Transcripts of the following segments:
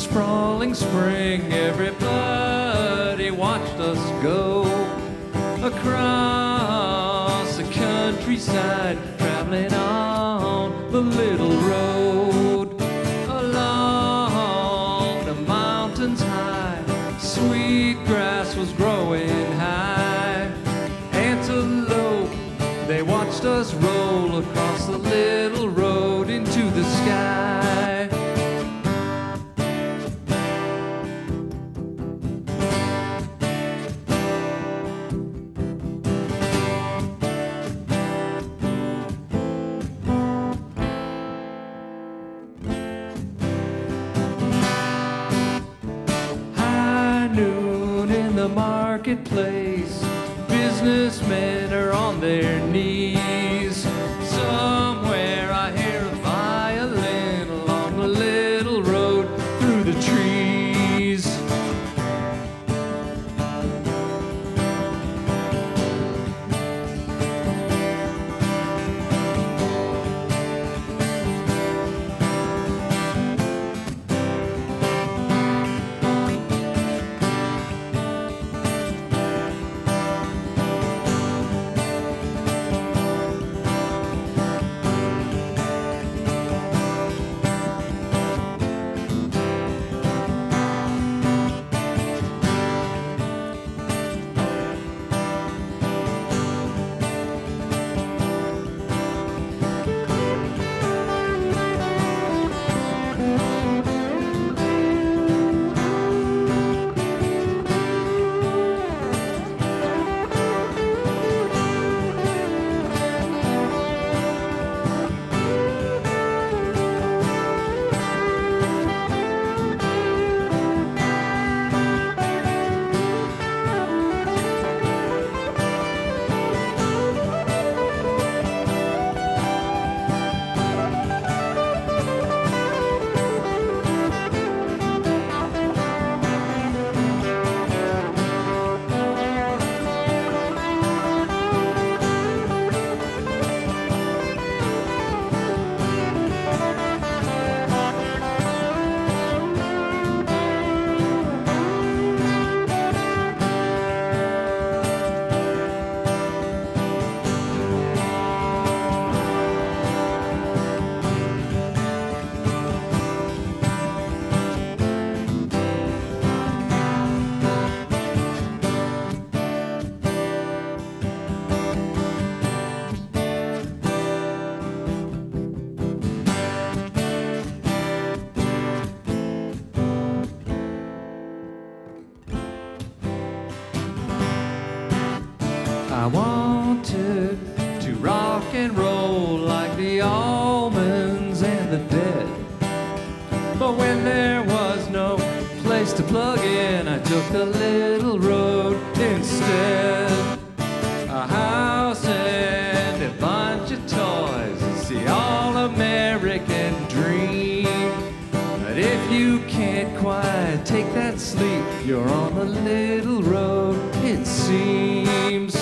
sprawling spring, everybody watched us go across the countryside, traveling on the little road, along the mountains high. Sweet grass was growing high. Antelope, they watched us roll across the little road into the sky. Marketplace, businessmen are on their knees. Somewhere I hear a violin along the little road through the trees. I wanted to rock and roll like the almonds and the dead. But when there was no place to plug in, I took the little road instead. A house and a bunch of toys, it's the all-American dream. But if you can't quite take that sleep, you're on the little road, it seems.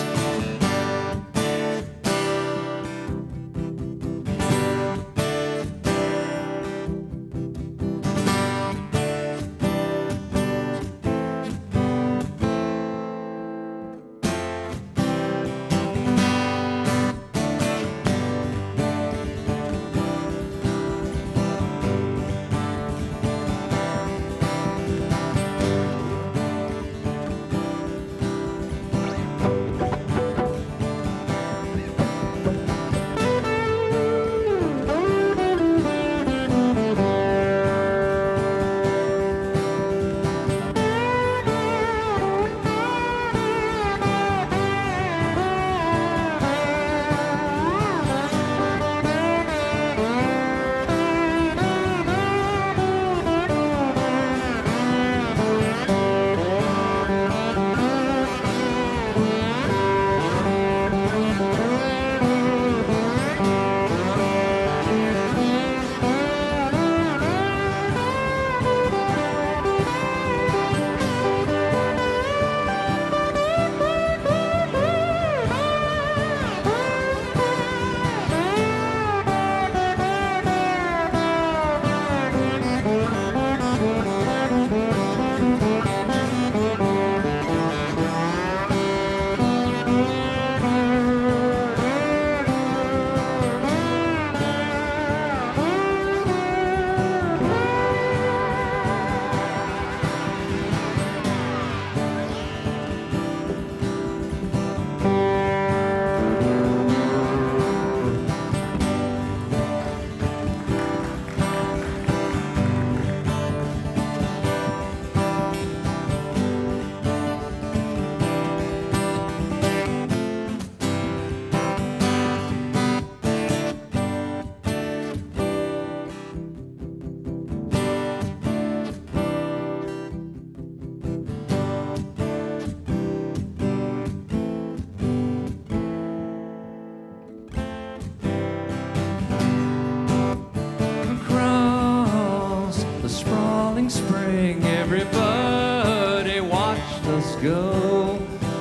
spring, everybody watched us go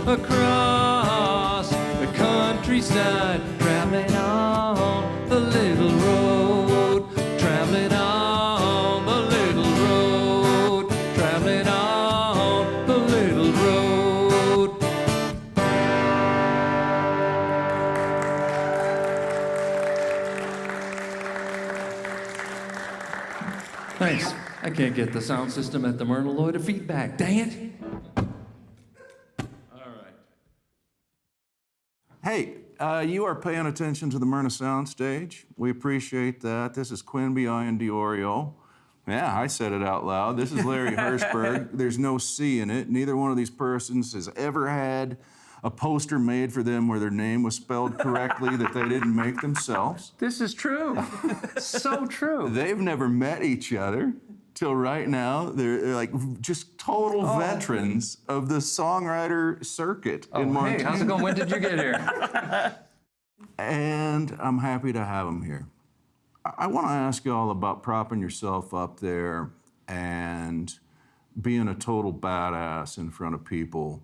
across the countryside, traveling on the little road, traveling on the little road, traveling on the little road. Thanks. I can't get the sound system at the Myrna Loy to feedback. Dang it. All right. Hey, you are paying attention to the Myrna Soundstage. We appreciate that. This is Quenby Iandiorio. Yeah, I said it out loud. This is Larry Hirshberg. There's no C in it. Neither one of these persons has ever had a poster made for them where their name was spelled correctly that they didn't make themselves. This is true. So true. They've never met each other till right now. They're like just total veterans of the songwriter circuit in Montana. Hey, how's it going? When did you get here? And I'm happy to have them here. I want to ask you all about propping yourself up there and being a total badass in front of people.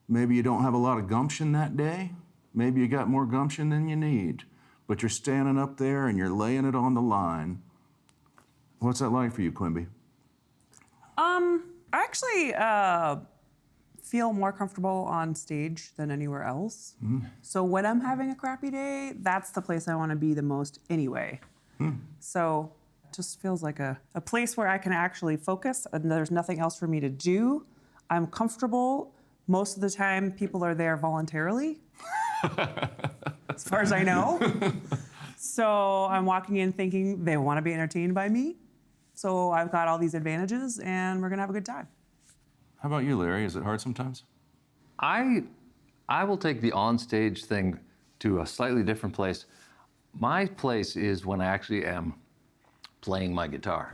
Maybe you don't have a lot of gumption that day. Maybe you got more gumption than you need, but you're standing up there and you're laying it on the line. What's that like for you, Quenby? I actually feel more comfortable on stage than anywhere else. So when I'm having a crappy day, that's the place I want to be the most anyway. So it just feels like a place where I can actually focus and there's nothing else for me to do. I'm comfortable. Most of the time, people are there voluntarily, as far as I know. So I'm walking in thinking they want to be entertained by me. So I've got all these advantages, and we're going to have a good time. How about you, Larry? Is it hard sometimes? I will take the on-stage thing to a slightly different place. My place is when I actually am playing my guitar.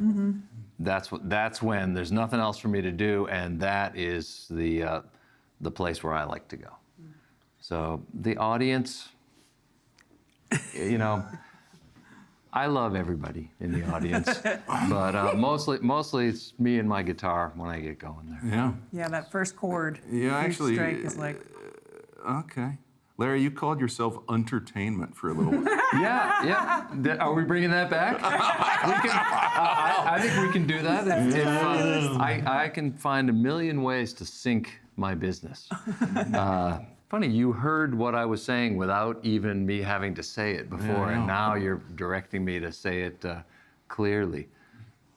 That's when there's nothing else for me to do, and that is the place where I like to go. So the audience, you know, I love everybody in the audience, but mostly it's me and my guitar when I get going there. Yeah. Yeah, that first chord. Yeah, actually. Strike is like. Okay. Larry, you called yourself entertainment for a little while. Yeah. Are we bringing that back? I think we can do that. I can find a million ways to sync my business. Funny, you heard what I was saying without even me having to say it before, and now you're directing me to say it clearly.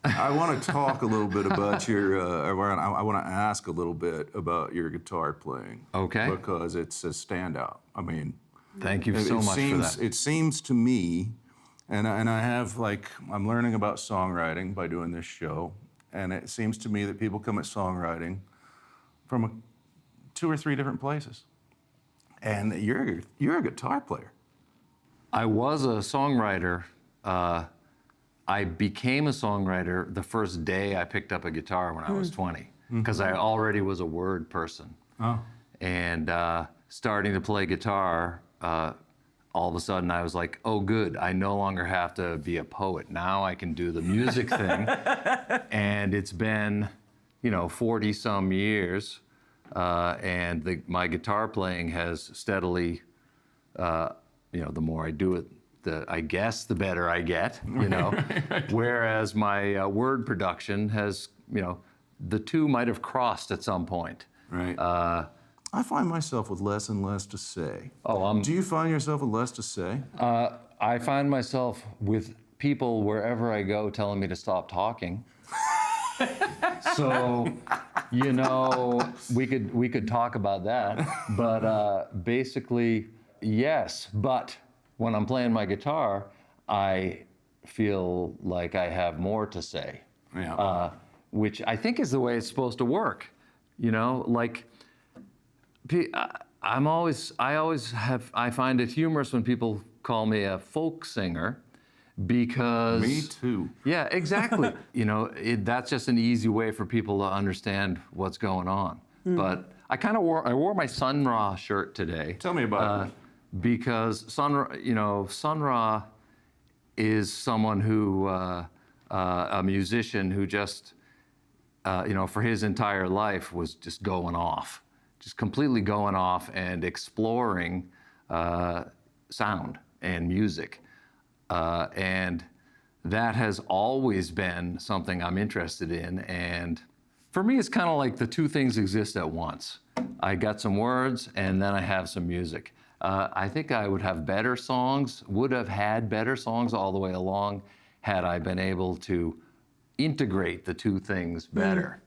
I want to talk a little bit about I want to ask a little bit about your guitar playing. Okay. Because it's a standout. I mean, thank you so much for that. It seems to me, and I have I'm learning about songwriting by doing this show, and it seems to me that people come at songwriting from 2 or 3 different places. And you're a guitar player. I was a songwriter. I became a songwriter the first day I picked up a guitar when I was 20, because I already was a word person. And starting to play guitar, all of a sudden I was like, oh good, I no longer have to be a poet. Now I can do the music thing. And it's been, 40 some years. And my guitar playing has steadily, the more I do it, the better I get, Whereas my word production has, the two might have crossed at some point. Right. I find myself with less and less to say. Do you find yourself with less to say? I find myself with people wherever I go telling me to stop talking. So, we could talk about that, but basically, yes. But when I'm playing my guitar, I feel like I have more to say, which I think is the way it's supposed to work. I find it humorous when people call me a folk singer. Because me too. Yeah, exactly. That's just an easy way for people to understand what's going on. But I wore my Sun Ra shirt today. Tell me about it. Because Sun Ra is someone who, a musician who just for his entire life was just going off, just completely going off and exploring sound and music. And that has always been something I'm interested in. And for me, it's kind of like the two things exist at once. I got some words and then I have some music. I think I would have had better songs all the way along had I been able to integrate the two things better.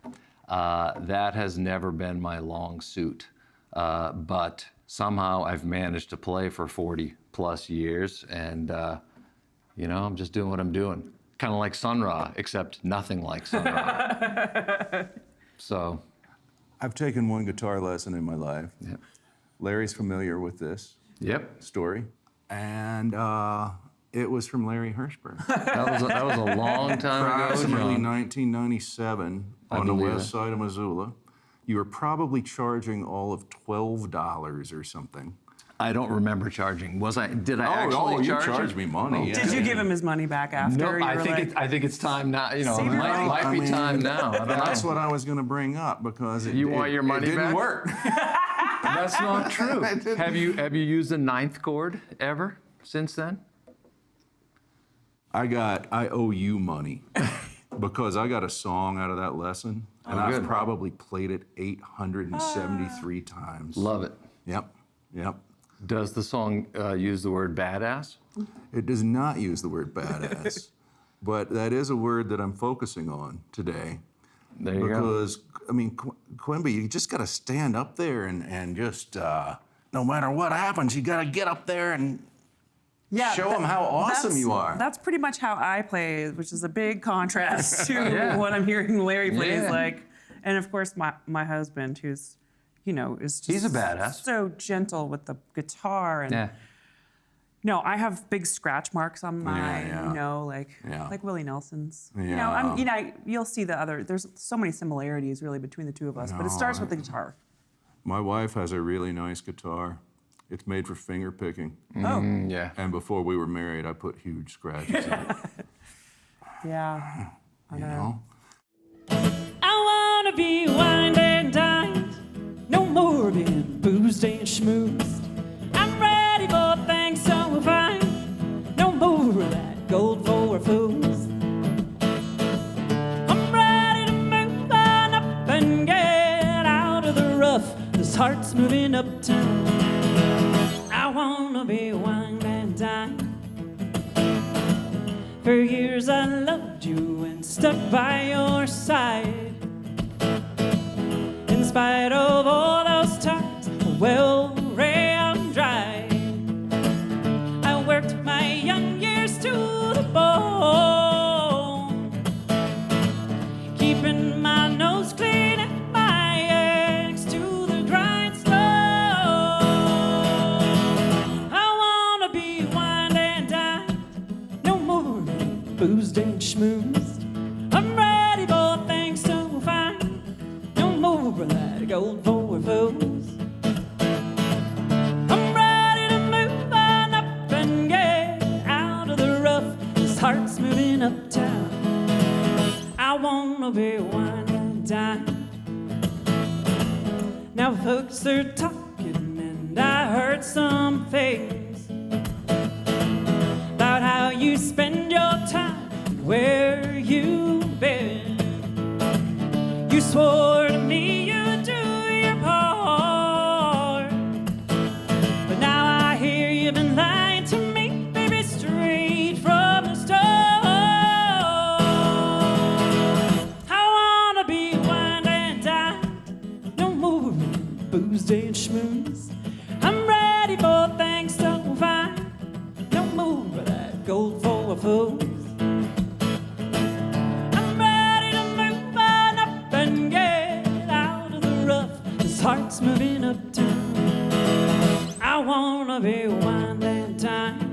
That has never been my long suit. But somehow I've managed to play for 40 plus years, and I'm just doing what I'm doing. Kind of like Sun Ra, except nothing like Sun Ra. So. I've taken one guitar lesson in my life. Yep. Larry's familiar with this story. And it was from Larry Hirshberg. That was a long time ago, Approximately John. 1997 on the west side of Missoula. You were probably charging all of $12 or something. I don't remember charging. Did I actually you charge charged me money. Did you give him his money back after? No, I think it's time now. It Save your money. might be time now. I don't That's know. what I was going to bring up because it Want your money didn't back? work. That's not true. I didn't. Have you used the Ninth Chord ever since then? I owe you money because I got a song out of that lesson, and I've good. probably played it 873 times. Love it. Yep. Does the song use the word badass? It does not use the word badass, but that is a word that I'm focusing on today. There you go. Because, Quenby, you just got to stand up there and just, no matter what happens, you got to get up there and show them how awesome you are. That's pretty much how I play, which is a big contrast to what I'm hearing Larry plays like. And of course, my husband, who's, is just He's a badass. so gentle with the guitar. And no, I have big scratch marks on my, like Willie Nelson's. You'll see there's so many similarities really between the two of us, but it starts with the guitar. My wife has a really nice guitar. It's made for finger picking. Yeah. And before we were married, I put huge scratches in it. Yeah. You know? I wanna be wined and dined, no more being boozed and schmoozed. I'm ready for things so fine, no more of that gold for fools. I'm ready to move on up and get out of the rough. This heart's moving uptown. I wanna be wined and dined. For years I loved you and stuck by your side. In spite of all those times, well ran dry. I worked my young years to the bone, keeping my nose clean and my eggs to the grindstone. I wanna be wined and dined, no more boozed and schmoozed. I'm ready for things so fine, no more of that gold for fools. I'm ready to move on up and get out of the rough. This heart's moving uptown. I wanna be wined and dined. Now folks are talking and I heard some things about how you spend your time and where you've been. You swore to me you'd do your part, but now I hear you've been lying to me, baby, straight from the start. I wanna be wined and dined, no more boozed and schmoozed. I'm ready for things so fine, no more of that gold for fools. I'm ready to move on up and get out of the rough. This heart's moving uptown. I wanna be wined and dined.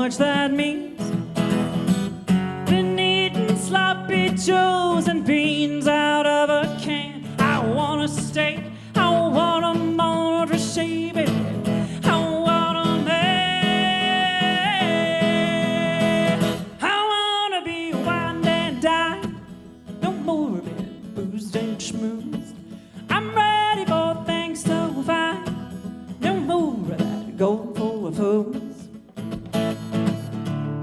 much that means. Been eating sloppy joes and beans out of a can. I want a steak, I want a Monterey baby, I want a man. I want to be wine and dine, no more of it, boozed and schmoozed. I'm ready for things so fine, no more of that gold for a fools.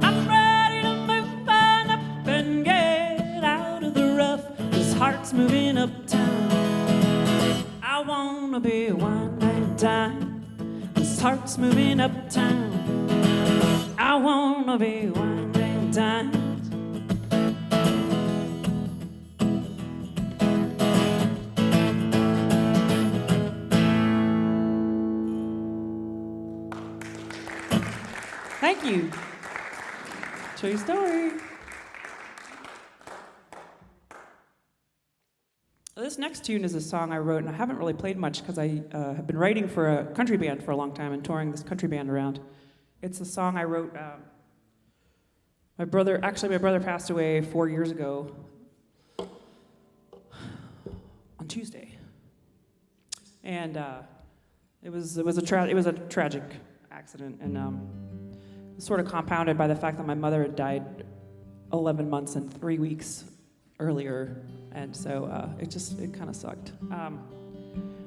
I'm ready to move on up and get out of the rough. This heart's moving uptown. I wanna be wine and dine. This heart's moving uptown. I wanna be wine and dine. Thank you. True story. This next tune is a song I wrote, and I haven't really played much because I have been writing for a country band for a long time and touring this country band around. It's a song I wrote. My brother passed away 4 years ago on Tuesday, and it was a tragic accident, and sort of compounded by the fact that my mother had died 11 months and 3 weeks earlier, and so it kind of sucked.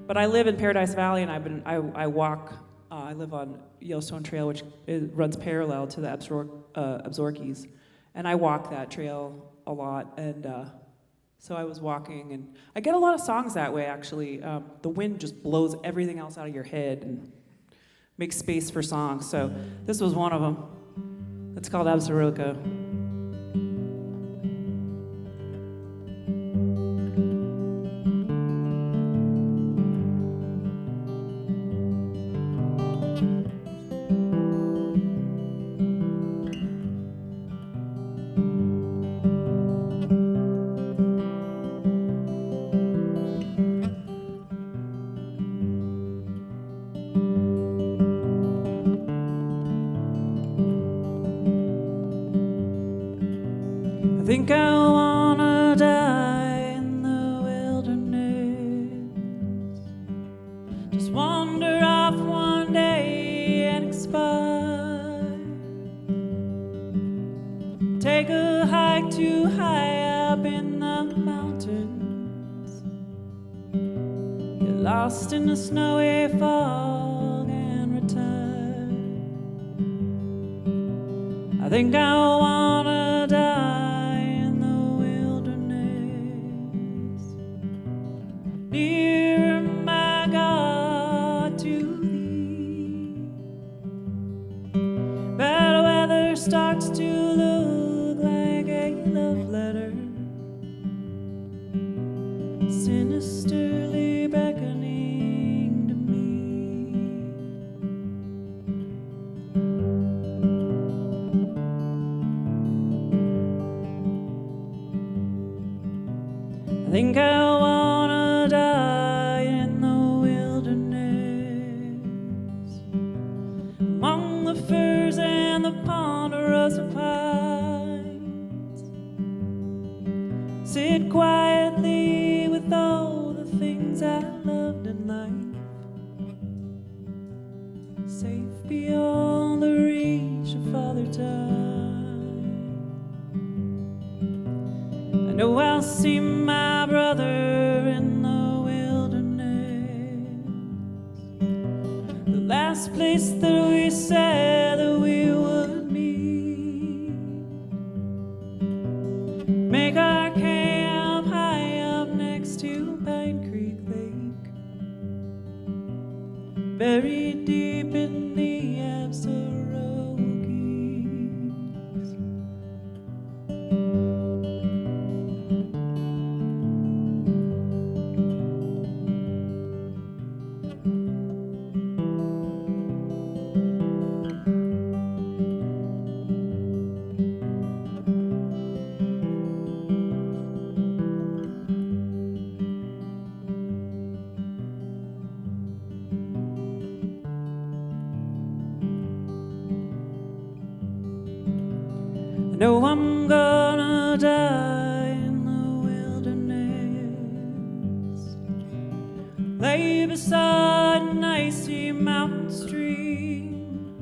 But I live in Paradise Valley, and I walk. I live on Yellowstone Trail, which runs parallel to the Absarokas, and I walk that trail a lot. And so I was walking, and I get a lot of songs that way. Actually, the wind just blows everything else out of your head and makes space for songs. So this was one of them. It's called Absaroka. I think I wanna die in the wilderness. Just wander off one day and expire. Take a hike too high up in the mountains. Get lost in the snowy fog and return. I think I wanna die near my God to thee. Bad weather starts to look like a love letter, sinisterly beckoning to me. I think I wanna die in the wilderness, among the firs and the ponderosa pines. Sit quietly with all the things I loved in life, safe beyond the reach of Father Time. I know I'll see my brother in the wilderness, the last place that we said that we would meet. Make our camp high up next to Pine Creek Lake, buried deep in the Absarokas. know I'm gonna die in the wilderness. Lay beside an icy mountain stream.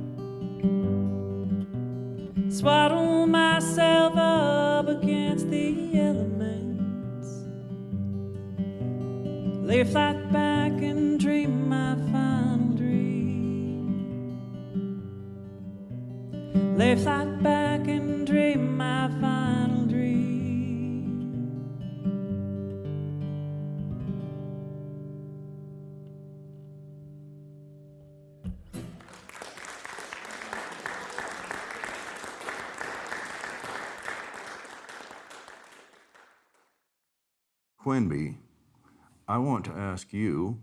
Swaddle myself up against the elements. Lay flat back and dream my final dream. Lay flat back and dream my final dream. Quenby, I want to ask you,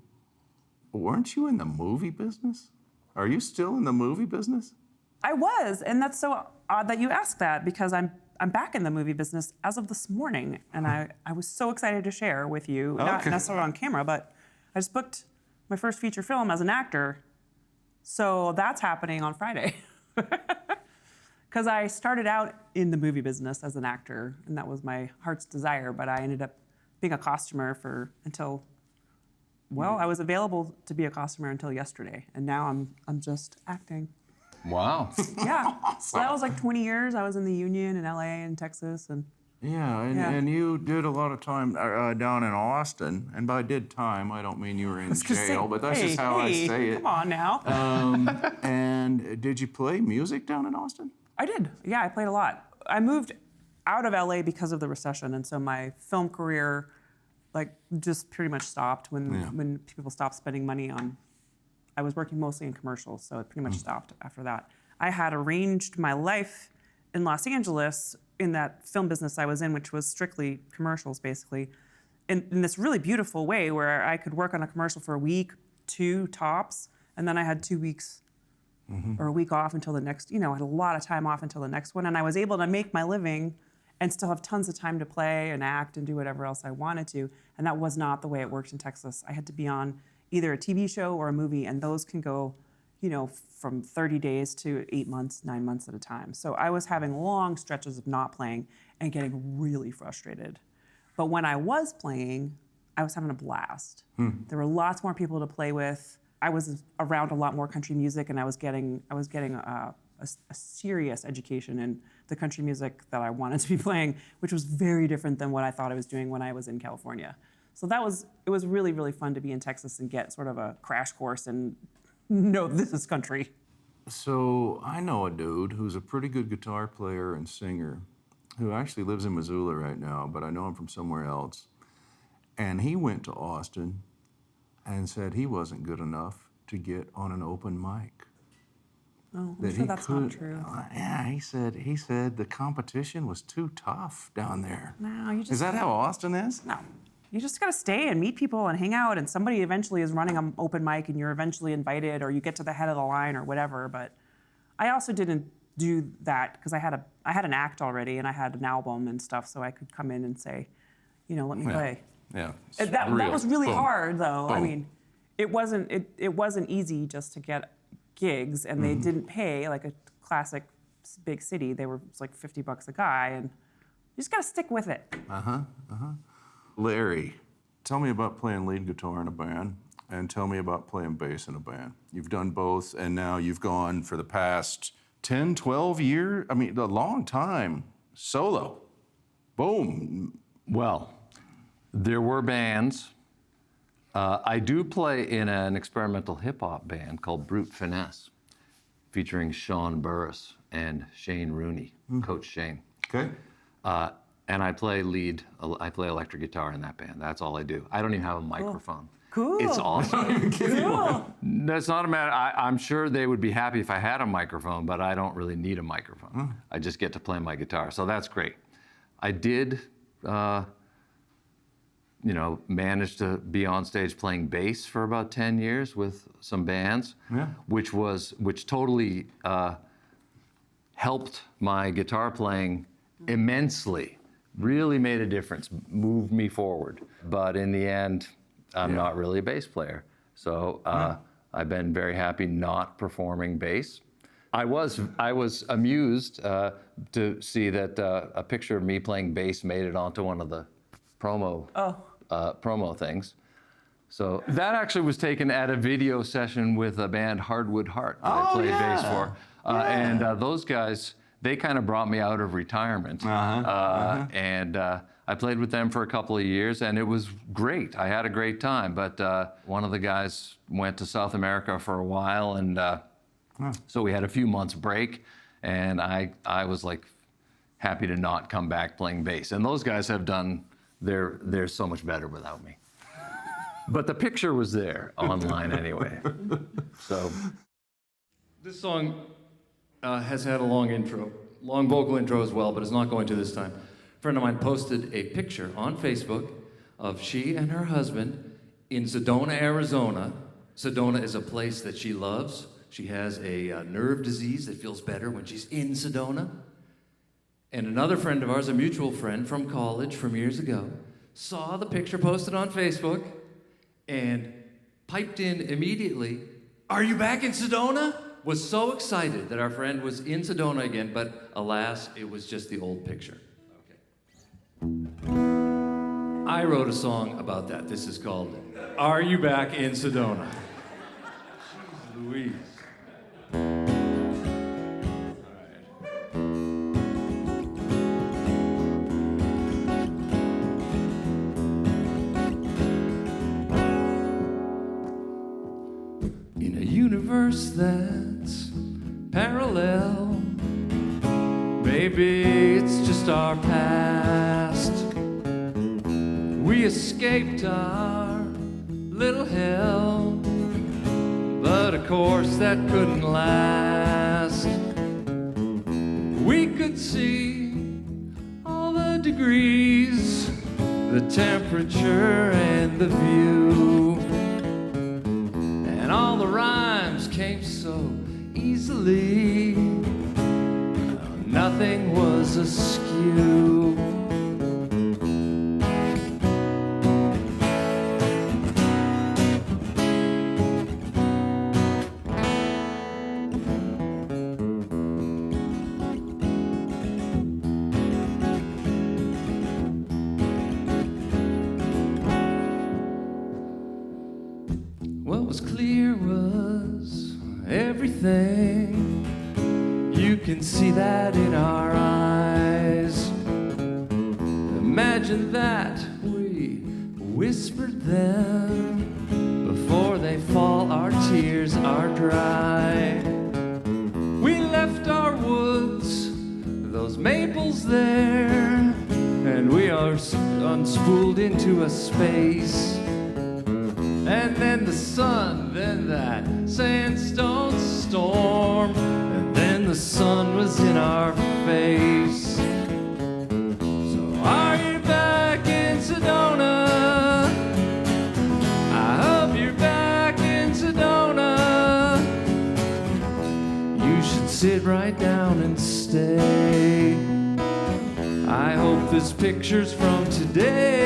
weren't you in the movie business? Are you still in the movie business? I was, and that's so odd that you asked that because I'm back in the movie business as of this morning, and I was so excited to share with you, not Okay. necessarily on camera, but I just booked my first feature film as an actor, so that's happening on Friday. Because I started out in the movie business as an actor, and that was my heart's desire, but I ended up being a costumer I was available to be a costumer until yesterday, and now I'm just acting. Wow. Yeah. So that was like 20 years. I was in the union in LA and Texas. And Yeah, and you did a lot of time down in Austin. And by did time, I don't mean you were in jail, but that's just how I say it. Come on now. And did you play music down in Austin? I did. Yeah, I played a lot. I moved out of LA because of the recession. And so my film career just pretty much stopped when people stopped spending money on. I was working mostly in commercials, so it pretty much stopped after that. I had arranged my life in Los Angeles in that film business I was in, which was strictly commercials, basically, in this really beautiful way where I could work on a commercial for a week, 2 tops, and then I had 2 weeks or a week off until the next, I had a lot of time off until the next one, and I was able to make my living and still have tons of time to play and act and do whatever else I wanted to, and that was not the way it worked in Texas. I had to be on either a TV show or a movie, and those can go, from 30 days to 8 months, 9 months at a time. So I was having long stretches of not playing and getting really frustrated. But when I was playing, I was having a blast. There were lots more people to play with. I was around a lot more country music, and I was getting a serious education in the country music that I wanted to be playing, which was very different than what I thought I was doing when I was in California. So it was really, really fun to be in Texas and get sort of a crash course and know this is country. So I know a dude who's a pretty good guitar player and singer who actually lives in Missoula right now, but I know him from somewhere else. And he went to Austin and said he wasn't good enough to get on an open mic. Oh, I'm sure that's not true. Yeah, he said the competition was too tough down there. No, you just... Is that how Austin is? No. You just gotta stay and meet people and hang out, and somebody eventually is running an open mic and you're eventually invited, or you get to the head of the line or whatever. But I also didn't do that because I had an act already and I had an album and stuff, so I could come in and say, let me play. Yeah. That was really Boom. hard though. Boom. I mean, it wasn't easy just to get gigs, and they didn't pay like a classic big city. They were like $50 a guy, and you just gotta stick with it. Larry, tell me about playing lead guitar in a band, and tell me about playing bass in a band. You've done both, and now you've gone for the past 10, 12 years, a long time, solo. Boom. Well, there were bands. I do play in an experimental hip-hop band called Brute Finesse, featuring Sean Burris and Shane Rooney, Coach Shane. Okay. And I play electric guitar in that band. That's all I do. I don't even have a microphone. Cool. It's awesome. Cool. That's not a matter. I'm sure they would be happy if I had a microphone, but I don't really need a microphone. I just get to play my guitar, so that's great. I did, manage to be on stage playing bass for about 10 years with some bands, which totally helped my guitar playing immensely. Really made a difference, moved me forward. But in the end, I'm not really a bass player. So I've been very happy not performing bass. I was amused to see that a picture of me playing bass made it onto one of the promo things. So that actually was taken at a video session with a band, Hardwood Heart, that I played bass for. And those guys, they kind of brought me out of retirement. And I played with them for a couple of years, and it was great. I had a great time, but one of the guys went to South America for a while, and so we had a few months break, and I was like happy to not come back playing bass. And those guys have done, they're so much better without me. But the picture was there online anyway. So This song has had a long intro, long vocal intro as well, but it's not going to this time. A friend of mine posted a picture on Facebook of she and her husband in Sedona, Arizona. Sedona is a place that she loves. She has a nerve disease that feels better when she's in Sedona. And another friend of ours, a mutual friend from college from years ago, saw the picture posted on Facebook and piped in immediately, "Are you back in Sedona?" Was so excited that our friend was in Sedona again, but alas, it was just the old picture. Okay. I wrote a song about that. This is called "Are You Back in Sedona?" Jeez Louise. In a universe that's parallel, maybe it's just our past. We escaped our little hell, but of course that couldn't last. We could see all the degrees, the temperature and the view, and all the rhymes came so easily. Nothing was askew. What was clear was everything. You can see that in our eyes. Imagine that we whispered them before they fall, our tears are dry. We left our woods, those maples there, and we are unspooled into a space. And then the sun, then that sandstone storm, and then the sun was in our face. So are you back in Sedona? I hope you're back in Sedona. You should sit right down and stay. I hope this picture's from today.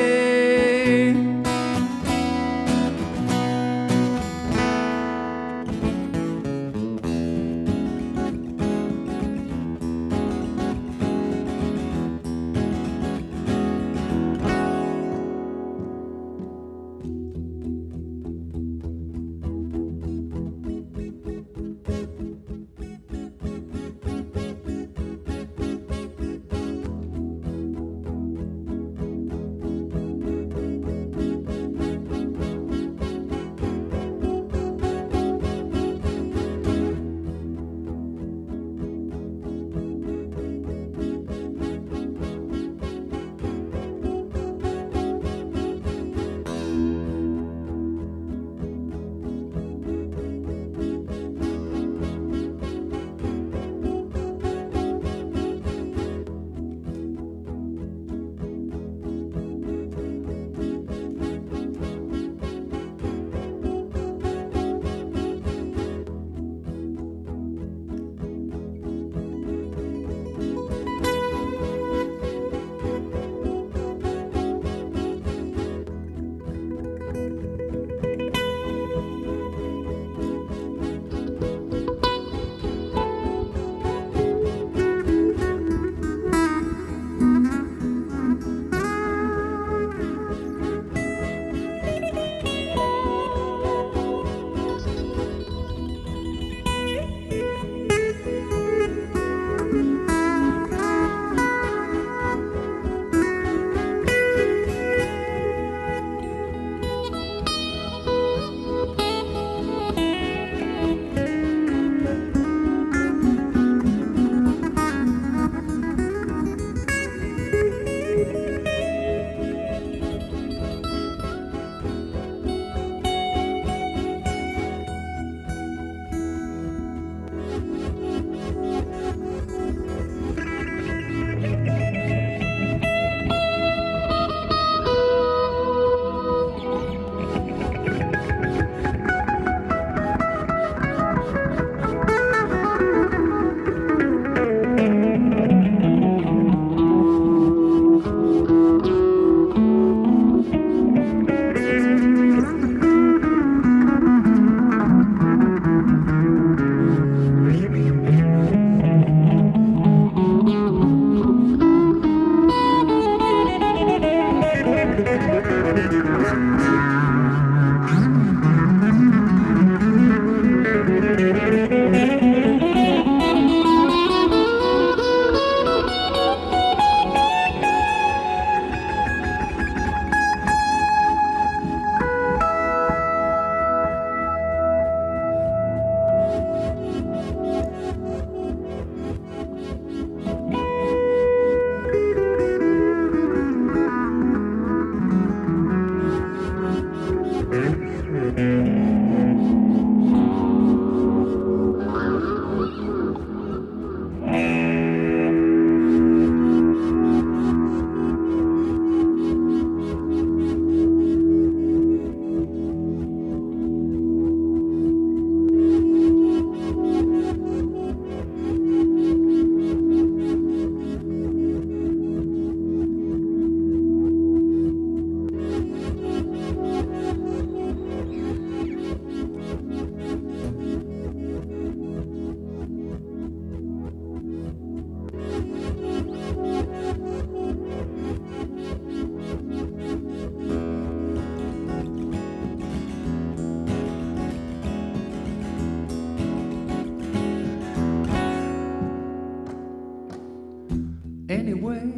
Anyway,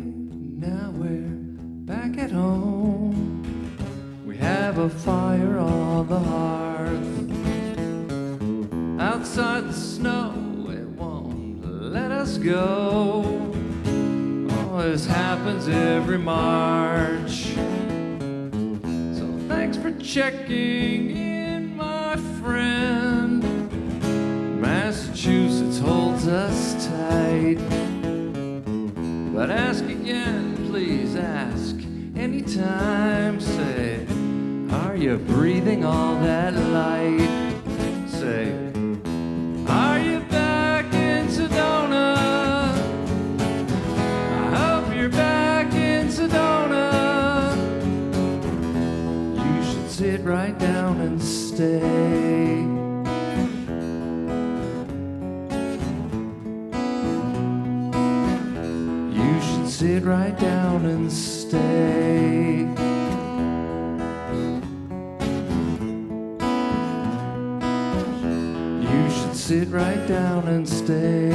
now we're back at home. We have a fire on the hearth. Outside the snow, it won't let us go. Oh, this happens every March. So thanks for checking in, my friend. Massachusetts holds us tight. But ask again, please ask anytime. Say, are you breathing all that light? Say, are you back in Sedona? I hope you're back in Sedona. You should sit right down and stay. You should sit right down and stay. You should sit right down and stay.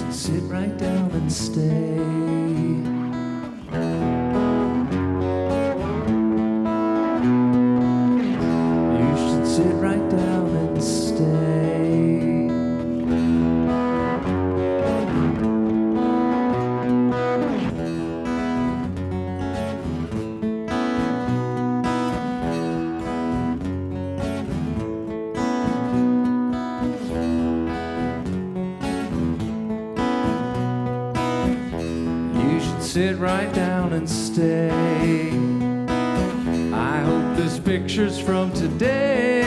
Sit right down and stay. You should sit right down and stay. Sit right down and stay. I hope this picture's from today.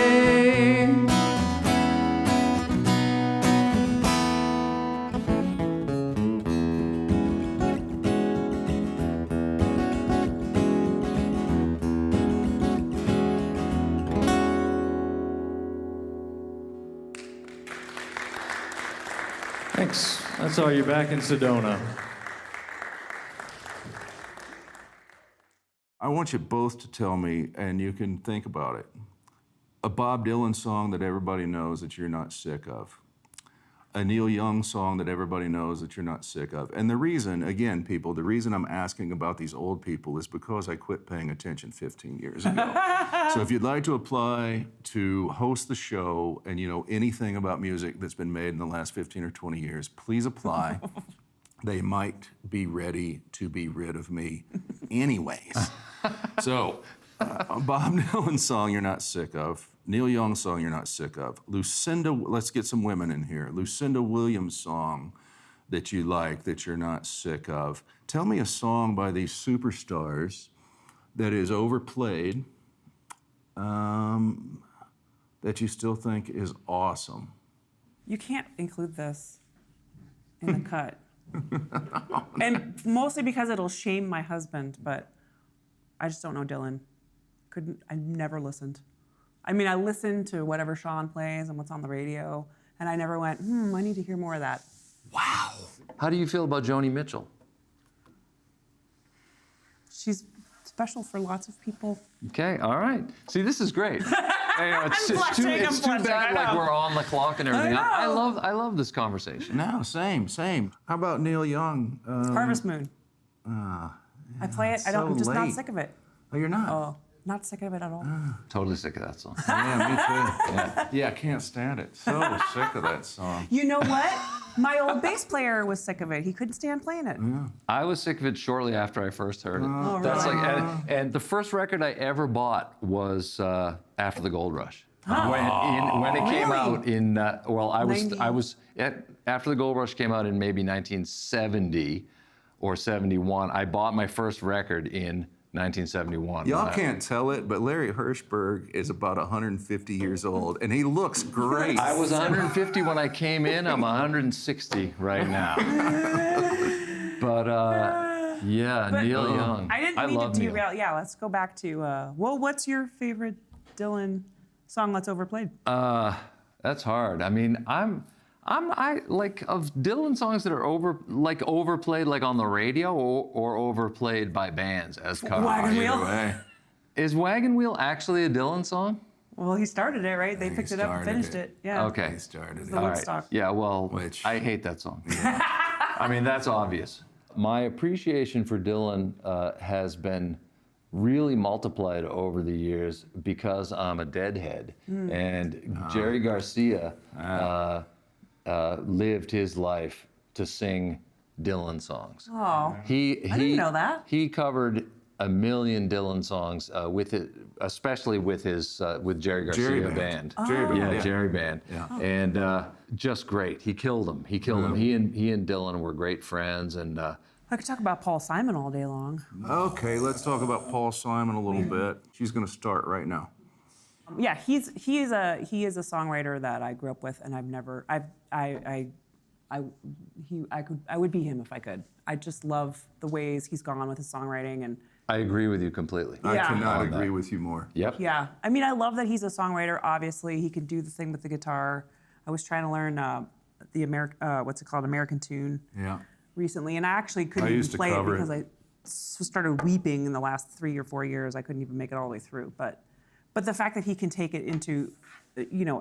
Thanks. That's all. You're back in Sedona. I want you both to tell me, and you can think about it, a Bob Dylan song that everybody knows that you're not sick of. A Neil Young song that everybody knows that you're not sick of. And the reason, again, people, the reason I'm asking about these old people is because I quit paying attention 15 years ago. So if you'd like to apply to host the show and you know anything about music that's been made in the last 15 or 20 years, please apply. They might be ready to be rid of me anyways. So, a Bob Dylan song you're not sick of, Neil Young song you're not sick of, Lucinda, let's get some women in here, Lucinda Williams song that you like, that you're not sick of. Tell me a song by these superstars that is overplayed, that you still think is awesome. You can't include this in the cut. And mostly because it'll shame my husband, but I just don't know Dylan. I never listened. I mean, I listened to whatever Sean plays and what's on the radio, and I never went, I need to hear more of that. Wow. How do you feel about Joni Mitchell? She's special for lots of people. Okay, all right. See, this is great. It's blushing, I'm too blushing, bad I like know. we're on the clock and everything. I know. love this conversation. No, same. How about Neil Young? Harvest Moon. I play it. I'm just not late. sick of it. Oh, you're not? Oh, not sick of it at all. Totally sick of that song. Yeah, me too. Yeah, can't stand it. So sick of that song. You know what? My old bass player was sick of it. He couldn't stand playing it. I was sick of it shortly after I first heard it. Oh, That's really? like, and the first record I ever bought was After the Gold Rush. When it came out in after the Gold Rush came out in maybe 1970 or 71. I bought my first record in 1971. Y'all can't tell it, but Larry Hirshberg is about 150 years old, and he looks great. I was 150 when I came in. I'm 160 right now. But Neil Young. I didn't mean to derail. Yeah, let's go back to. What's your favorite Dylan song that's overplayed? That's hard. I mean, I like of Dylan songs that are overplayed like on the radio or overplayed by bands as covers. Wagon Wheel. Either way. Is Wagon Wheel actually a Dylan song? Well, he started it, right? They he picked it up and started finished it. it. Yeah. Okay. He started it. The Woodstock. Yeah, well, Which- I hate that song. I mean, that's obvious. My appreciation for Dylan has been really multiplied over the years because I'm a deadhead. And Jerry Garcia lived his life to sing Dylan songs. Oh. I He didn't know that. He covered a million Dylan songs with it, especially with his with Jerry Garcia Jerry band. Jerry Band, Yeah, yeah. Jerry Band. Yeah. And just great. He killed him. He killed him. He and Dylan were great friends. And I could talk about Paul Simon all day long. Okay, let's talk about Paul Simon a little bit. She's going to start right now. Yeah, he is a songwriter that I grew up with, and I would be him if I could. I just love the ways he's gone with his songwriting, and I agree with you completely. I Yeah. cannot agree with you more. Yep. yeah, I mean, I love that he's a songwriter. Obviously, he can do the thing with the guitar. I was trying to learn the American Tune Yeah. recently, and I actually couldn't I even used to play it cover because it. I started weeping in the last 3 or 4 years. I couldn't even make it all the way through. But the fact that he can take it into,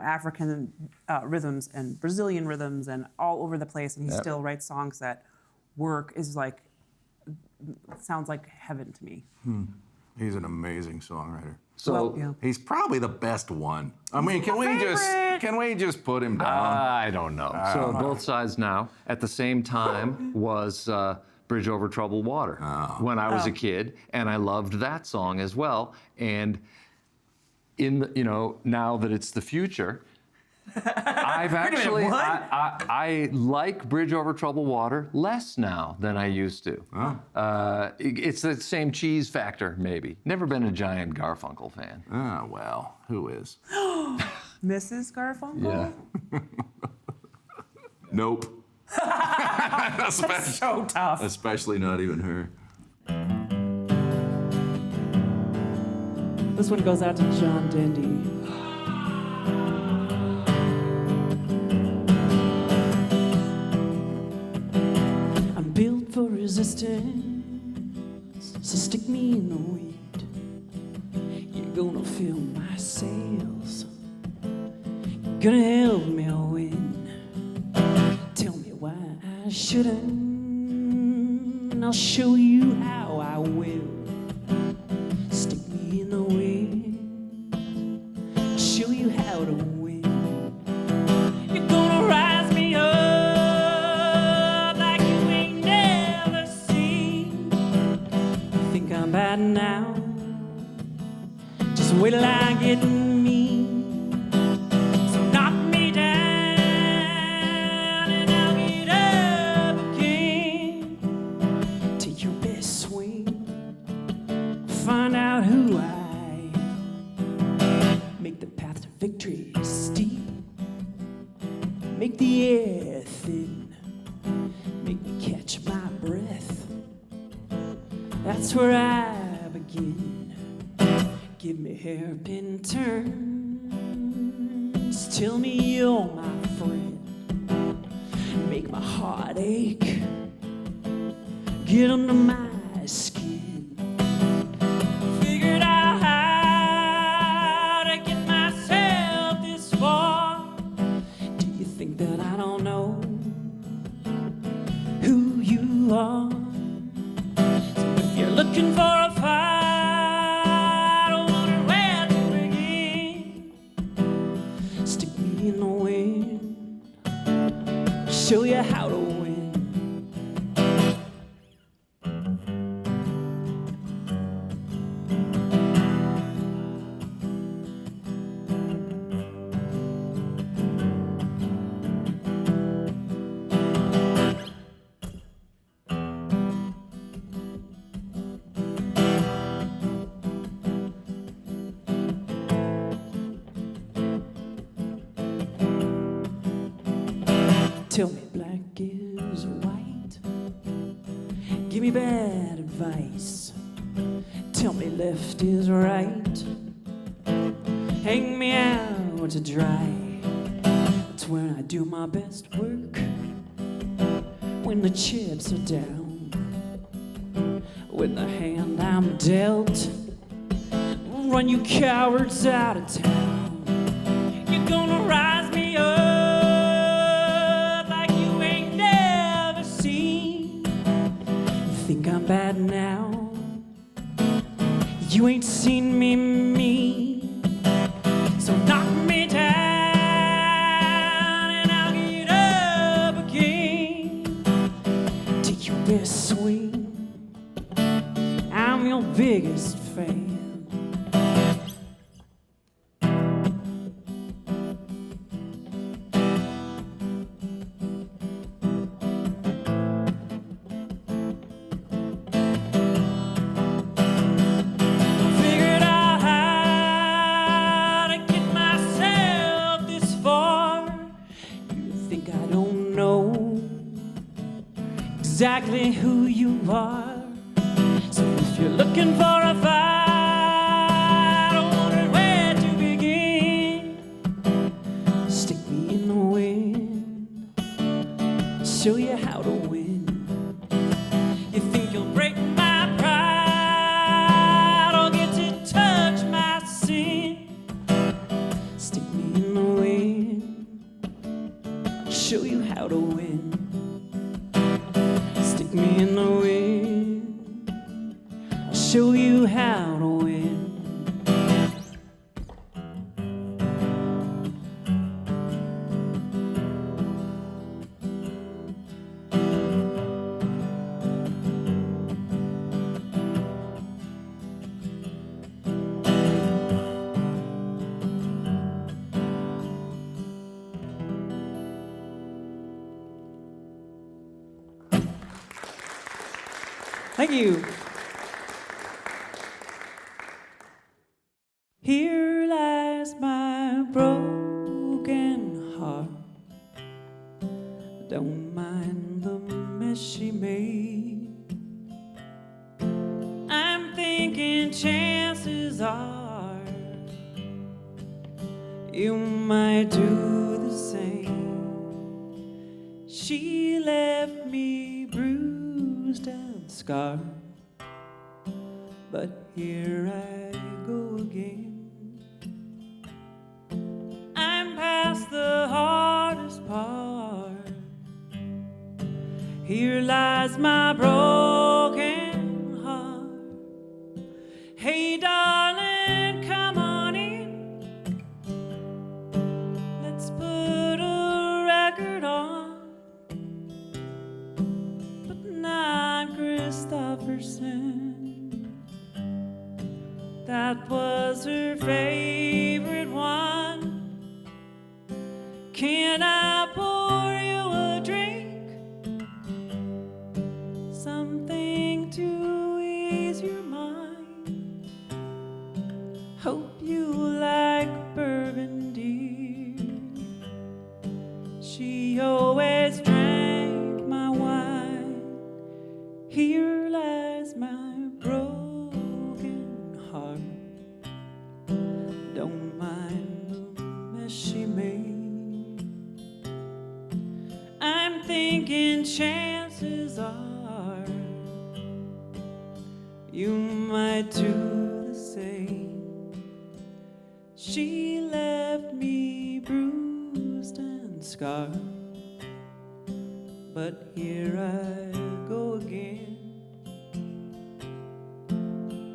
African rhythms and Brazilian rhythms and all over the place, and he Yep. still writes songs that work is like, sounds like heaven to me. He's an amazing songwriter. So Well, yeah. He's probably the best one. I mean, can we just put him down? I don't know. So both sides now. At the same time was Bridge Over Troubled Water when I was a kid, and I loved that song as well. And now that it's the future, I've actually what? I like Bridge Over Troubled Water less now than I used to. It's the same cheese factor, maybe. Never been a giant Garfunkel fan. Well, who is? Mrs. Garfunkel? Yeah. Nope. So tough. Especially not even her. This one goes out to John Dendy. I'm built for resistance, so stick me in the wind. You're gonna fill my sails. You're gonna help me win. Tell me why I shouldn't, and I'll show you how I will. Stick me in the wind, I'll show you how to win. You're gonna rise me up like you ain't never seen. You think I'm bad now? Just wait till I get mean. So knock me down and I'll get up again. Take your best swing, find out who I am. Make the path to victory steep, make the air thin, make me catch my breath. That's where I begin. Give me hairpin turns, tell me you're my friend. Make my heart ache, get under my skin. Figured out how to get myself that I don't know who you are. So if you're looking for a fight, I wonder where to begin. Stick me in the wind, show you how to win. Tell me black is white. Give me bad advice. Tell me left is right. Hang me out to dry. That's when I do my best work. When the chips are down. With the hand I'm dealt. Run you cowards out of town. You're gonna rise me up. Think I'm bad now. You ain't seen me mean. So knock me down and I'll get up again. Take your best swing. I'm your biggest fan. Exactly who you are. So if you're looking for a fight, I wonder where to begin. Stick me in the wind, show you how to win. You think you'll break my pride, I'll get to touch my sin. Stick me in the wind, show you how to win. Stick me in the wind, I'll show you how to win. Thank you. Here lies my broken heart. Don't mind the mess she made. I'm thinking chances are you might do the same. She left me bruised and scarred, but here I go again. I'm past the hardest part. Here lies my broken heart. Hey darling, come on in. Let's put a record on. But not Christopherson. That was her favorite one. Can I pour you a drink? Something to ease your mind. Hope you like bourbon, dear. She always drank my wine. Here lies my broken heart. Don't mind the mess she made. I'm thinking chances are you might do the same. She left me bruised and scar. But here I go again.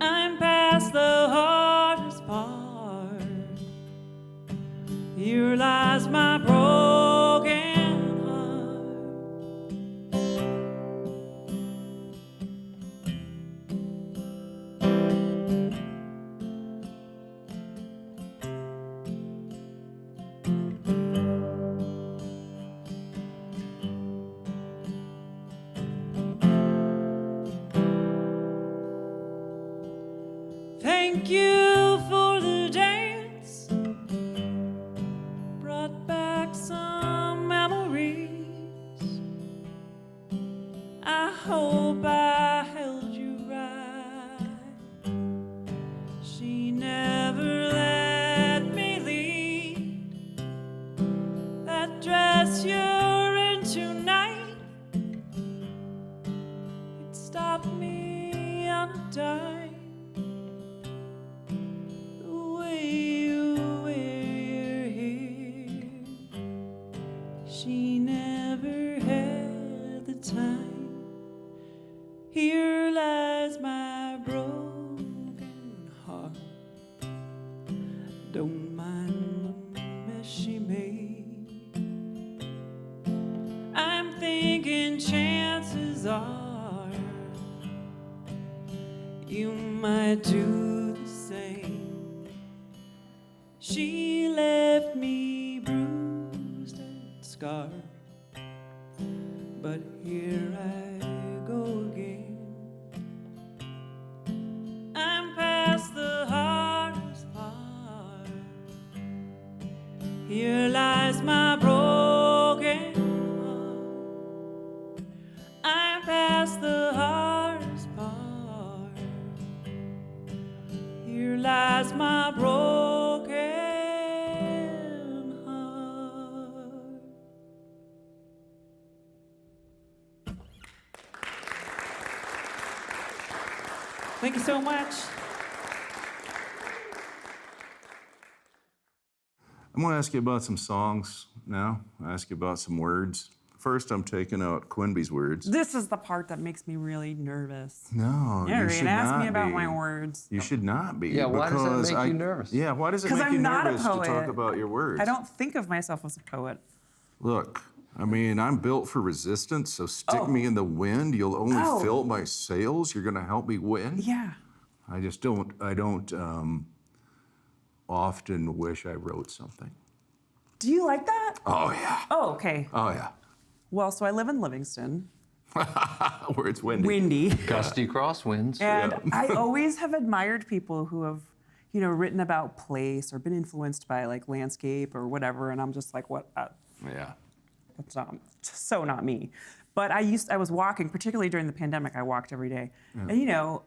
I'm past the hardest part. Here lies my broken heart. Thank you for the dance, brought back some memories. I hope I held you right. She never let me lead. That dress you're in tonight, it stopped me on a dime. She never had the time. Here lies my broken heart. Don't mind the mess she made. I'm thinking chances are you might do the same. She left me bruised and scarred, but here I go again. I'm past the hardest part. Here lies my broken heart. I'm past the hardest part. Here lies my broken heart. Thank you so much. I'm going to ask you about some songs now. I'll ask you about some words. First, I'm taking out Quenby's words. This is the part that makes me really nervous. No, Yeah, you Ryan, should ask not me about be. my words. You should not be. Yeah, why does that because make you nervous? Yeah, why does it 'Cause make I'm you not a nervous to talk poet. about your words? I don't think of myself as a poet. Look, I mean, I'm built for resistance, so stick Oh. me in the wind. You'll only Oh. fill my sails. You're going to help me win. Yeah. I just don't. I don't often wish I wrote something. Do you like that? Oh yeah. Oh, okay. Oh yeah. Well, so I live in Livingston, Where it's windy. windy, Gusty crosswinds. and I always have admired people who have, written about place or been influenced by like landscape or whatever, and I'm just like, what? Yeah. That's so not me. But I was walking, particularly during the pandemic. I walked every day, and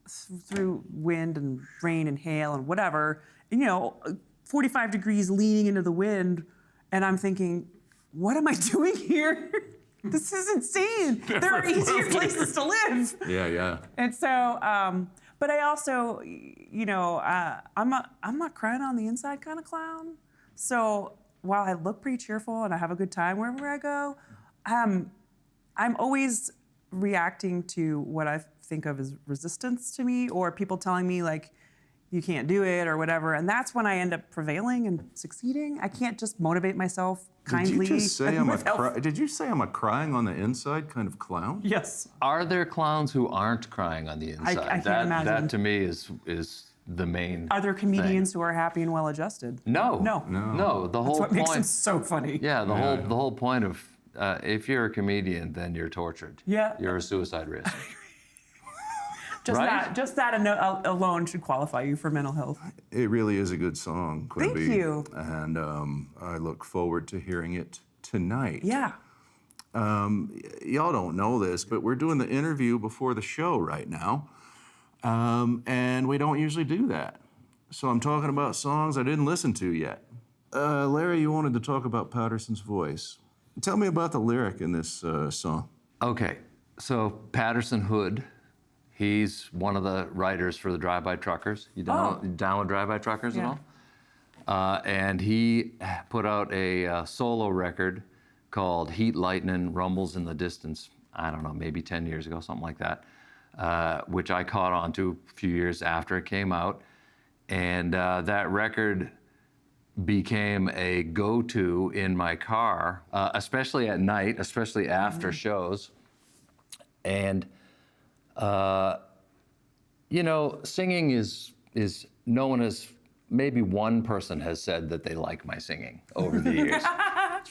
through wind and rain and hail and whatever, and 45 degrees leaning into the wind, and I'm thinking, what am I doing here? This is insane. There are easier places to live. Yeah. And so, but I also, I'm not crying on the inside kind of clown. So while I look pretty cheerful and I have a good time wherever I go, I'm always reacting to what I think of as resistance to me, or people telling me like, you can't do it or whatever. And that's when I end up prevailing and succeeding. I can't just motivate myself kindly. Did you just say without- Did you say I'm a crying on the inside kind of clown? Yes. Are there clowns who aren't crying on the inside? I can't that imagine. to me is the main. Are there comedians who are happy and well-adjusted? No. No. No. The That's whole what makes them point. so funny. Yeah. The whole point of if you're a comedian, then you're tortured. Yeah. You're a suicide risk. Just that alone should qualify you for mental health. It really is a good song, Quenby. Thank you. And I look forward to hearing it tonight. Yeah. Y'all don't know this, but we're doing the interview before the show right now. And we don't usually do that. So I'm talking about songs I didn't listen to yet. Larry, you wanted to talk about Patterson's voice. Tell me about the lyric in this song. Okay. So Patterson Hood, he's one of the writers for the Drive-By Truckers. You down with Drive-By Truckers Yeah. at and he put out a solo record called Heat, Lightning, Rumbles in the Distance. I don't know, maybe 10 years ago, something like that, which I caught on to a few years after it came out. And that record became a go-to in my car, especially at night, especially after shows. And, you know, singing is known as, maybe one person has said that they like my singing over the years.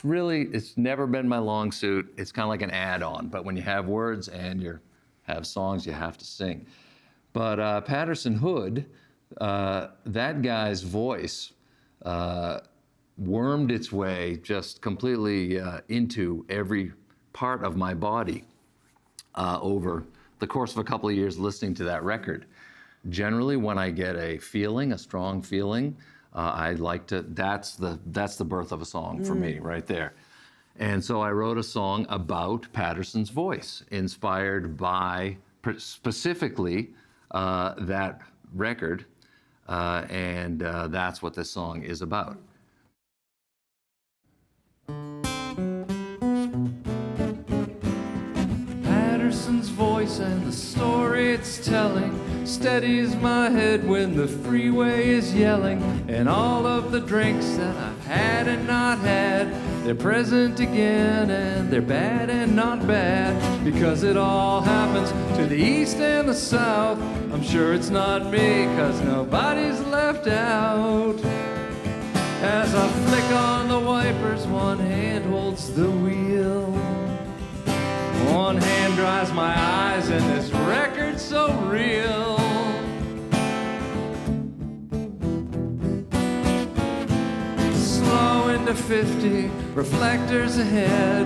It's never been my long suit. It's kind of like an add-on, but when you have words and you have songs, you have to sing. But Patterson Hood, that guy's voice wormed its way just completely into every part of my body over the course of a couple of years listening to that record. Generally, when I get a feeling, a strong feeling, I like to, that's the birth of a song for me right there. And so I wrote a song about Patterson's voice, inspired by specifically that record, and that's what this song is about. Patterson's voice and the story it's telling steadies my head when the freeway is yelling, and all of the drinks that I've had and not had, they're present again, and they're bad and not bad, because it all happens to the east and the south. I'm sure it's not me, 'cause nobody's left out. As I flick on the wipers, one hand holds the wheel, one hand dries my eyes, and this record's so real. Slow into 50, reflectors ahead.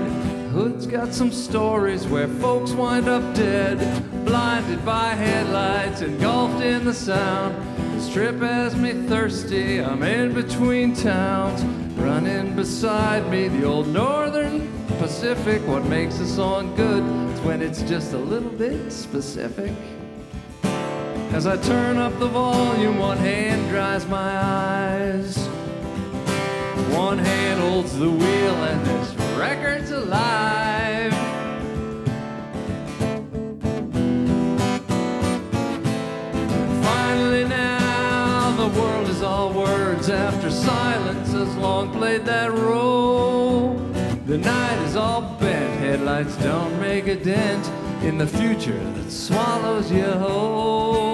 Hood's got some stories where folks wind up dead, blinded by headlights, engulfed in the sound. This trip has me thirsty, I'm in between towns. Running beside me, the old Northern Pacific. What makes a song good is when it's just a little bit specific. As I turn up the volume, one hand dries my eyes, one hand holds the wheel, and this record's alive. Finally now, the world is all words after silence has long played that role. The night is all bent, headlights don't make a dent in the future that swallows you whole.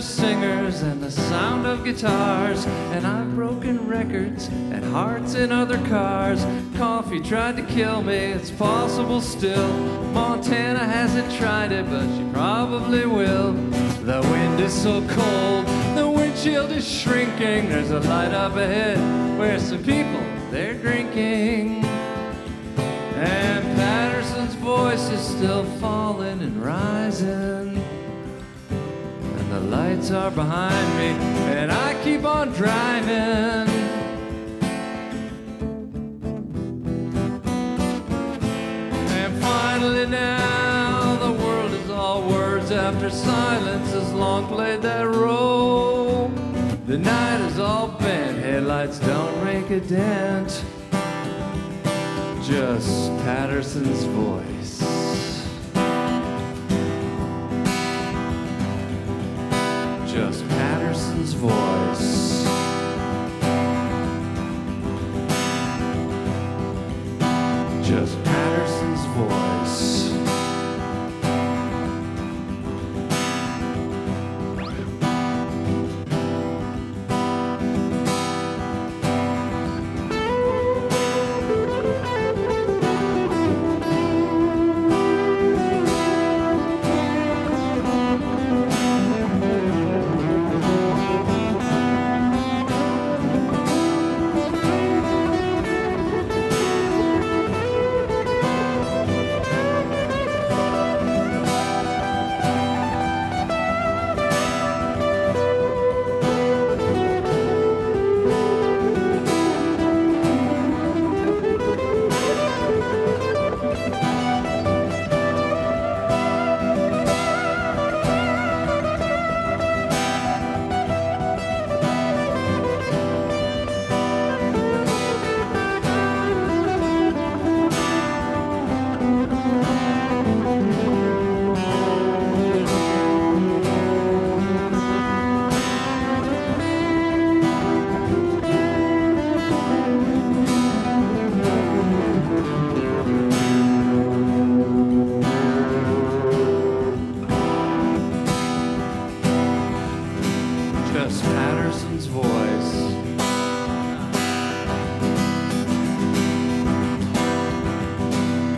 Singers and the sound of guitars, and I've broken records and hearts in other cars. Coffee tried to kill me, it's possible still. Montana hasn't tried it, but she probably will. The wind is so cold, the windshield is shrinking. There's a light up ahead where some people, they're drinking. And Patterson's voice voice is still falling and rising, and the lights are behind me, and I keep on driving. And finally now the world is all words after silence has long played that role. The night is all bent, headlights don't make a dent. Just Patterson's voice. Just Patterson's voice. Just Patterson's voice.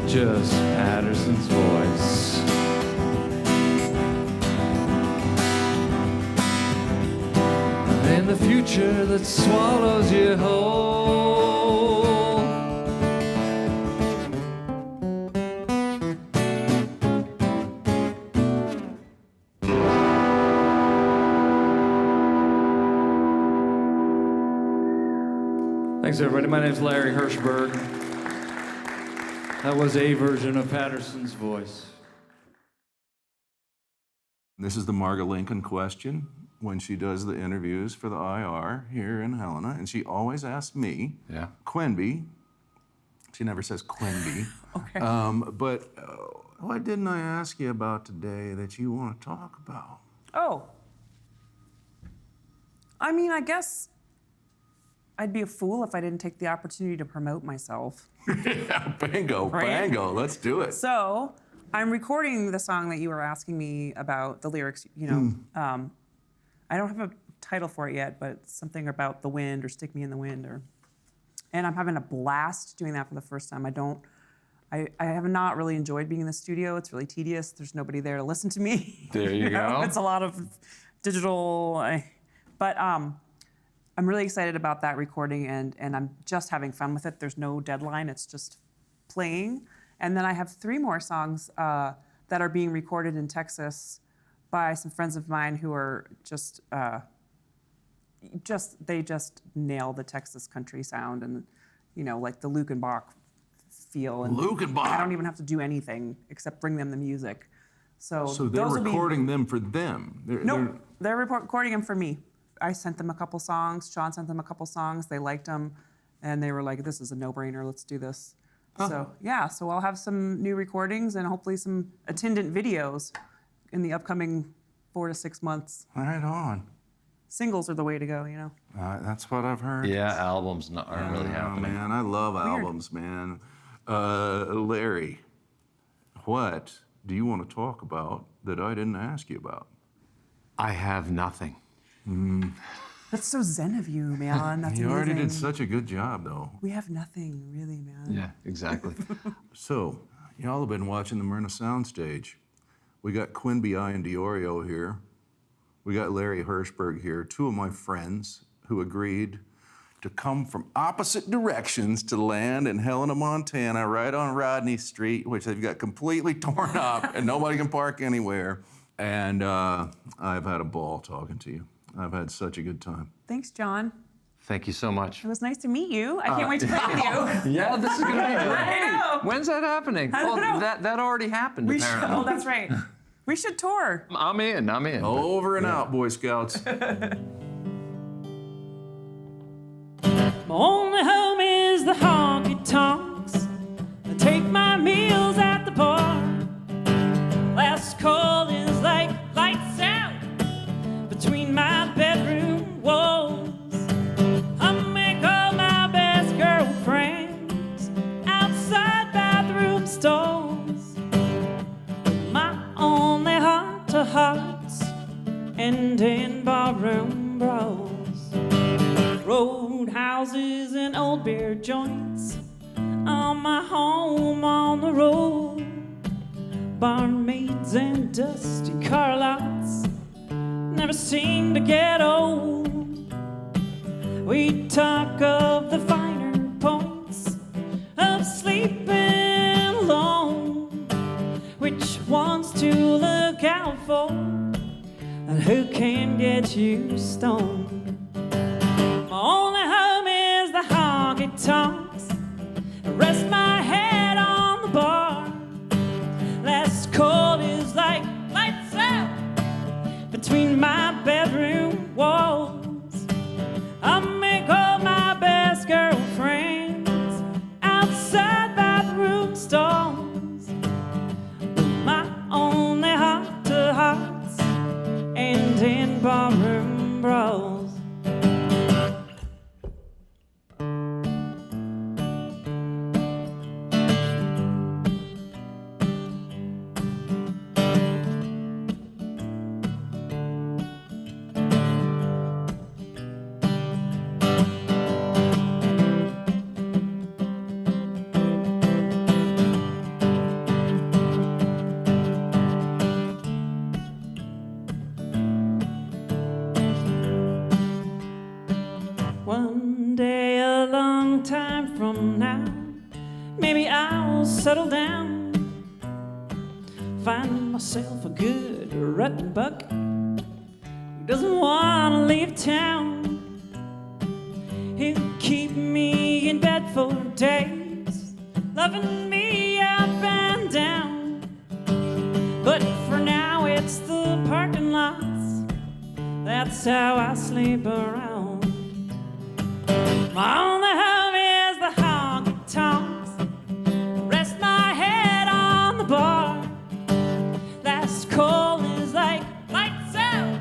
Just Patterson's voice. In the future that swallows you whole. Thanks, everybody. My name's Larry Hirshberg. That was a version of Patterson's voice. This is the Marga Lincoln question when she does the interviews for the IR here in Helena, and she always asks me, Yeah. Quenby. She never says Quenby. Okay. But what didn't I ask you about today that you want to talk about? Oh. I mean, I guess I'd be a fool if I didn't take the opportunity to promote myself. Yeah, bingo, Right? bango, let's do it. So I'm recording the song that you were asking me about, the lyrics, you know. I don't have a title for it yet, but it's something about the wind or Stick Me in the Wind. And I'm having a blast doing that for the first time. I have not really enjoyed being in the studio. It's really tedious. There's nobody there to listen to me. There you go. It's a lot of digital, but I'm really excited about that recording, and I'm just having fun with it. There's no deadline. It's just playing. And then I have 3 more songs that are being recorded in Texas by some friends of mine who are just they just nail the Texas country sound and, you know, like the Lukenbach feel. And Lukenbach. I don't even have to do anything except bring them the music. So they're those will recording them for them. Nope, they're recording them for me. I sent them a couple songs. Sean sent them a couple songs. They liked them, and they were like, "This is a no-brainer. Let's do this." So yeah, so I'll have some new recordings and hopefully some attendant videos in the upcoming 4 to 6 months. Right on. Singles are the way to go, you know. That's what I've heard. Yeah, albums aren't really happening. Man, I love albums, man. Larry, what do you want to talk about that I didn't ask you about? I have nothing. That's so zen of you, man. That's You already did amazing. such a good job, though. We have nothing, really, man. Yeah, exactly. So, y'all have been watching the Myrna Soundstage. We got Quenby Iandiorio here. We got Larry Hirshberg here, 2 of my friends who agreed to come from opposite directions to land in Helena, Montana, right on Rodney Street, which they've got completely torn up and nobody can park anywhere. And I've had a ball talking to you. I've had such a good time. Thanks, John. Thank you so much. It was nice to meet you. I can't wait to play with you. Yeah, this is going to be great. I know. When's that happening? I don't know. That already happened, We should, apparently. oh, that's right. We should tour. I'm in. Over and out, Boy Scouts. My only home is the honky tonks. I take my meals at the bar. Last call is like lights out between my bedroom walls. I make all my best girlfriends outside bathroom stalls. My only heart-to-hearts end in barroom brawls. Roadhouses and old beer joints on my home on the road. Barmaids and dusty car lots never seem to get old. We talk of the finer points of sleeping alone, which ones to look out for, and who can get you stoned. My only home is the honky tonks. I rest my head on the bar. Last call is like lights out between my bedroom walls. I make all my best girlfriends outside bathroom stalls. My only heart-to-hearts end in barroom brawls. One day, a long time from now, maybe I'll settle down, find myself a good rutting buck who doesn't want to leave town. He'll keep me in bed for days, loving me up and down. But for now, it's the parking lots, that's how I sleep around. My only home is the honky tonks. Rest my head on the bar. Last call is like lights out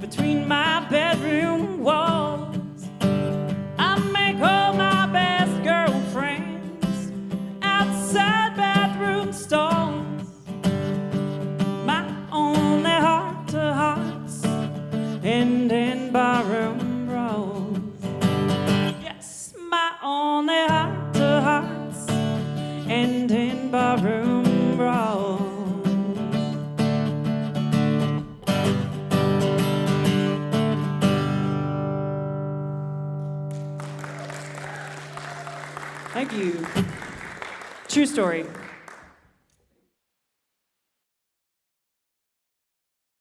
between my bedroom walls. I make all my best girlfriends outside bathroom stalls. My only heart-to-hearts end in barroom brawls. My only heart-to-hearts end in barroom brawls. Thank you. True story.